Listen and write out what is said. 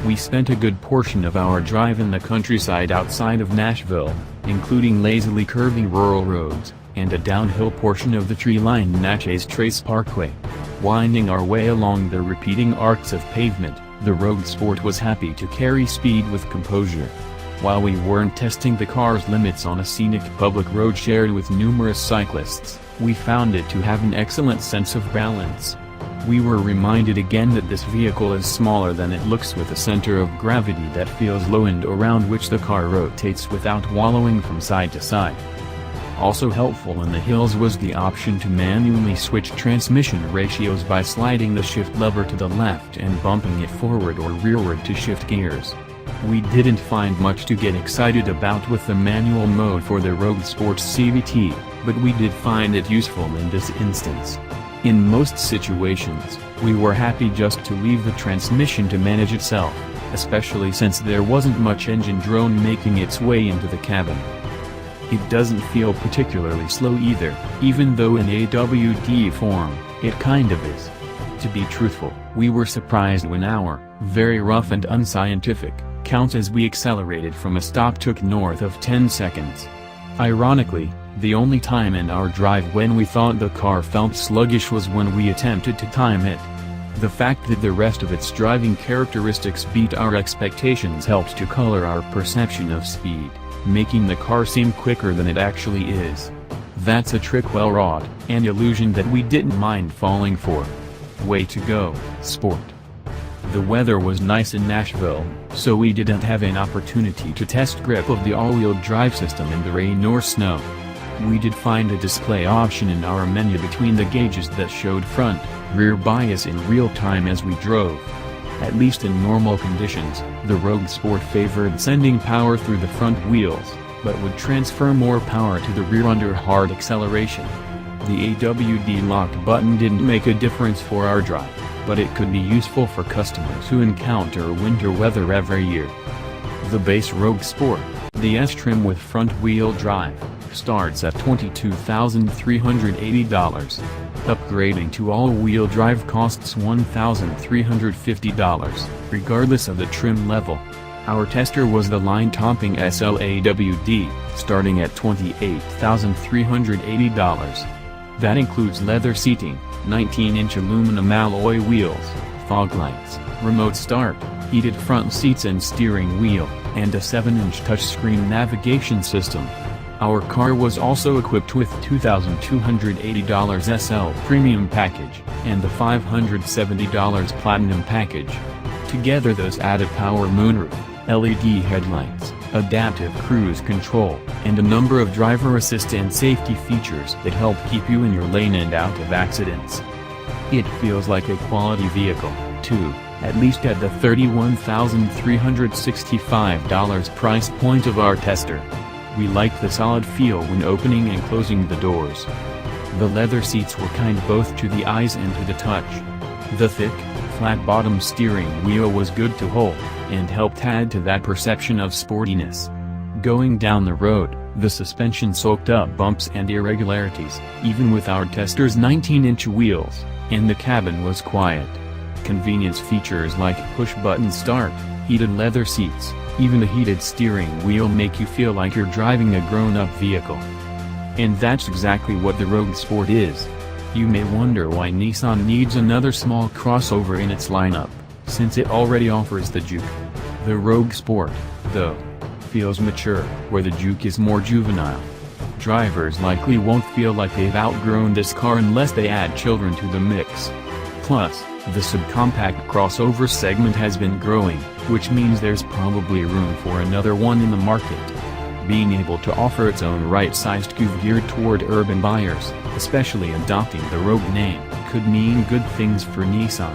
We spent a good portion of our drive in the countryside outside of Nashville, including lazily curving rural roads, and a downhill portion of the tree-lined Natchez Trace Parkway. Winding our way along the repeating arcs of pavement, the Road Sport was happy to carry speed with composure. While we weren't testing the car's limits on a scenic public road shared with numerous cyclists, we found it to have an excellent sense of balance. We were reminded again that this vehicle is smaller than it looks, with a center of gravity that feels low and around which the car rotates without wallowing from side to side. Also helpful in the hills was the option to manually switch transmission ratios by sliding the shift lever to the left and bumping it forward or rearward to shift gears. We didn't find much to get excited about with the manual mode for the Road Sport's CVT, but we did find it useful in this instance. In most situations, we were happy just to leave the transmission to manage itself, especially since there wasn't much engine drone making its way into the cabin. It doesn't feel particularly slow either, even though in AWD form, it kind of is. To be truthful, we were surprised when our very rough and unscientific counts as we accelerated from a stop took north of 10 seconds. Ironically, the only time in our drive when we thought the car felt sluggish was when we attempted to time it. The fact that the rest of its driving characteristics beat our expectations helped to color our perception of speed, making the car seem quicker than it actually is. That's a trick well wrought, an illusion that we didn't mind falling for. Way to go, Sport. The weather was nice in Nashville, so we didn't have an opportunity to test grip of the all-wheel drive system in the rain or snow. We did find a display option in our menu between the gauges that showed front, rear bias in real time as we drove. At least in normal conditions, the Road Sport favored sending power through the front wheels, but would transfer more power to the rear under hard acceleration. The AWD lock button didn't make a difference for our drive, but it could be useful for customers who encounter winter weather every year. The base Road Sport, the S trim with front-wheel drive, starts at $22,380. Upgrading to all-wheel drive costs $1,350, regardless of the trim level. Our tester was the line-topping SL AWD, starting at $28,380. That includes leather seating, 19-inch aluminum alloy wheels, fog lights, remote start, heated front seats and steering wheel, and a 7-inch touchscreen navigation system. Our car was also equipped with $2,280 SL Premium Package, and the $570 Platinum Package. Together those added power moonroof, LED headlights, adaptive cruise control, and a number of driver assist and safety features that help keep you in your lane and out of accidents. It feels like a quality vehicle, too, at least at the $31,365 price point of our tester. We liked the solid feel when opening and closing the doors. The leather seats were kind both to the eyes and to the touch. The thick, flat-bottom steering wheel was good to hold, and helped add to that perception of sportiness. Going down the road, the suspension soaked up bumps and irregularities, even with our tester's 19-inch wheels, and the cabin was quiet. Convenience features like push-button start, heated leather seats, even a heated steering wheel make you feel like you're driving a grown-up vehicle. And that's exactly what the Road Sport is. You may wonder why Nissan needs another small crossover in its lineup, since it already offers the Juke. The Road Sport, though, feels mature, where the Juke is more juvenile. Drivers likely won't feel like they've outgrown this car unless they add children to the mix. Plus, the subcompact crossover segment has been growing, which means there's probably room for another one in the market. Being able to offer its own right-sized coupe geared toward urban buyers, especially adopting the Rogue name, could mean good things for Nissan.